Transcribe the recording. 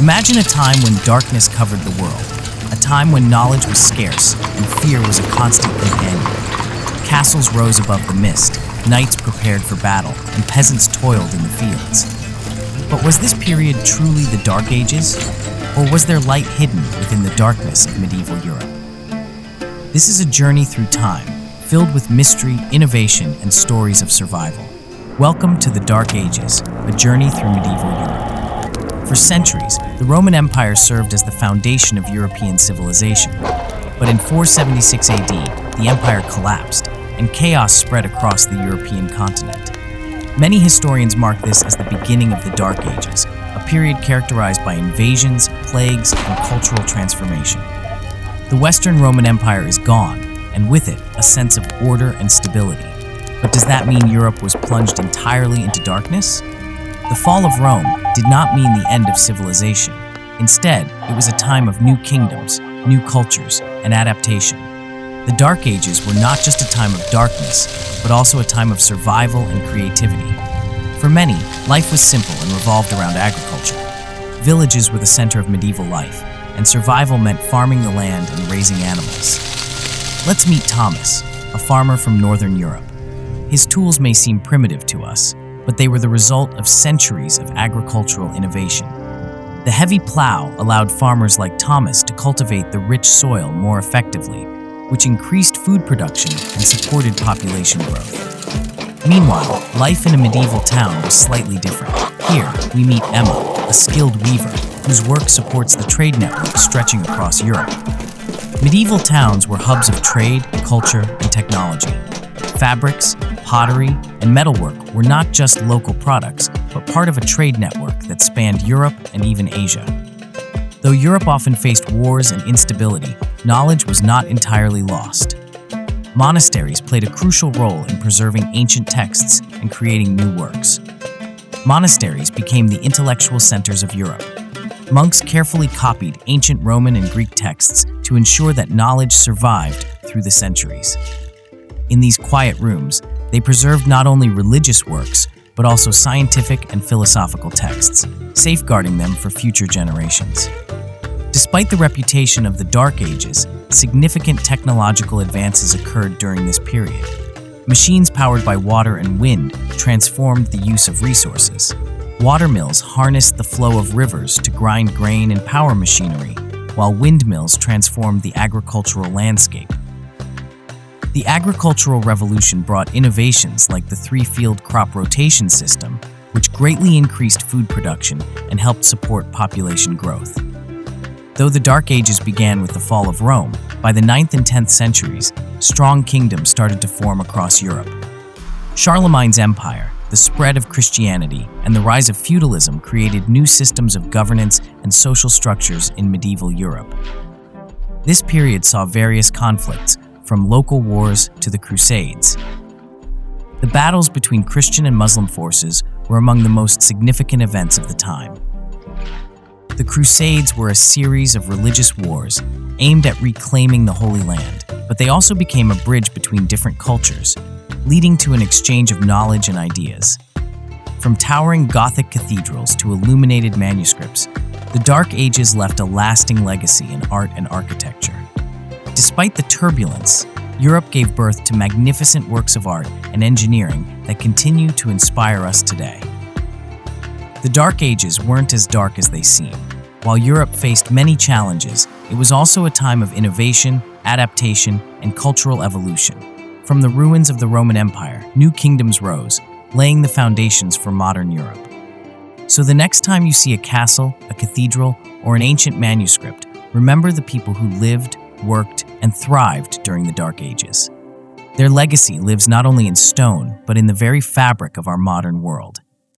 Imagine a time when darkness covered the world, a time when knowledge was scarce and fear was a constant companion. Castles rose above the mist, knights prepared for battle, and peasants toiled in the fields. But was this period truly the Dark Ages? Or was there light hidden within the darkness of medieval Europe? This is a journey through time, filled with mystery, innovation, and stories of survival. Welcome to the Dark Ages, a journey through medieval Europe. For centuries, the Roman Empire served as the foundation of European civilization. But in 476 AD, the empire collapsed, and chaos spread across the European continent. Many historians mark this as the beginning of the Dark Ages, a period characterized by invasions, plagues, and cultural transformation. The Western Roman Empire is gone, and with it, a sense of order and stability. But does that mean Europe was plunged entirely into darkness? The fall of Rome did not mean the end of civilization. Instead, it was a time of new kingdoms, new cultures, and adaptation. The Dark Ages were not just a time of darkness, but also a time of survival and creativity. For many, life was simple and revolved around agriculture. Villages were the center of medieval life, and survival meant farming the land and raising animals. Let's meet Thomas, a farmer from Northern Europe. His tools may seem primitive to us, but they were the result of centuries of agricultural innovation. The heavy plow allowed farmers like Thomas to cultivate the rich soil more effectively, which increased food production and supported population growth. Meanwhile, life in a medieval town was slightly different. Here, we meet Emma, a skilled weaver, whose work supports the trade network stretching across Europe. Medieval towns were hubs of trade, culture, and technology. Fabrics, pottery, and metalwork were not just local products, but part of a trade network that spanned Europe and even Asia. Though Europe often faced wars and instability, knowledge was not entirely lost. Monasteries played a crucial role in preserving ancient texts and creating new works. Monasteries became the intellectual centers of Europe. Monks carefully copied ancient Roman and Greek texts to ensure that knowledge survived through the centuries. In these quiet rooms, they preserved not only religious works, but also scientific and philosophical texts, safeguarding them for future generations. Despite the reputation of the Dark Ages, significant technological advances occurred during this period. Machines powered by water and wind transformed the use of resources. Watermills harnessed the flow of rivers to grind grain and power machinery, while windmills transformed the agricultural landscape. The agricultural revolution brought innovations like the three-field crop rotation system, which greatly increased food production and helped support population growth. Though the Dark Ages began with the fall of Rome, by the 9th and 10th centuries, strong kingdoms started to form across Europe. Charlemagne's empire, the spread of Christianity, and the rise of feudalism created new systems of governance and social structures in medieval Europe. This period saw various conflicts, from local wars to the Crusades. The battles between Christian and Muslim forces were among the most significant events of the time. The Crusades were a series of religious wars aimed at reclaiming the Holy Land, but they also became a bridge between different cultures, leading to an exchange of knowledge and ideas. From towering Gothic cathedrals to illuminated manuscripts, the Dark Ages left a lasting legacy in art and architecture. Despite the turbulence, Europe gave birth to magnificent works of art and engineering that continue to inspire us today. The Dark Ages weren't as dark as they seem. While Europe faced many challenges, it was also a time of innovation, adaptation, and cultural evolution. From the ruins of the Roman Empire, new kingdoms rose, laying the foundations for modern Europe. So the next time you see a castle, a cathedral, or an ancient manuscript, remember the people who lived, worked, and thrived during the Dark Ages. Their legacy lives not only in stone, but in the very fabric of our modern world.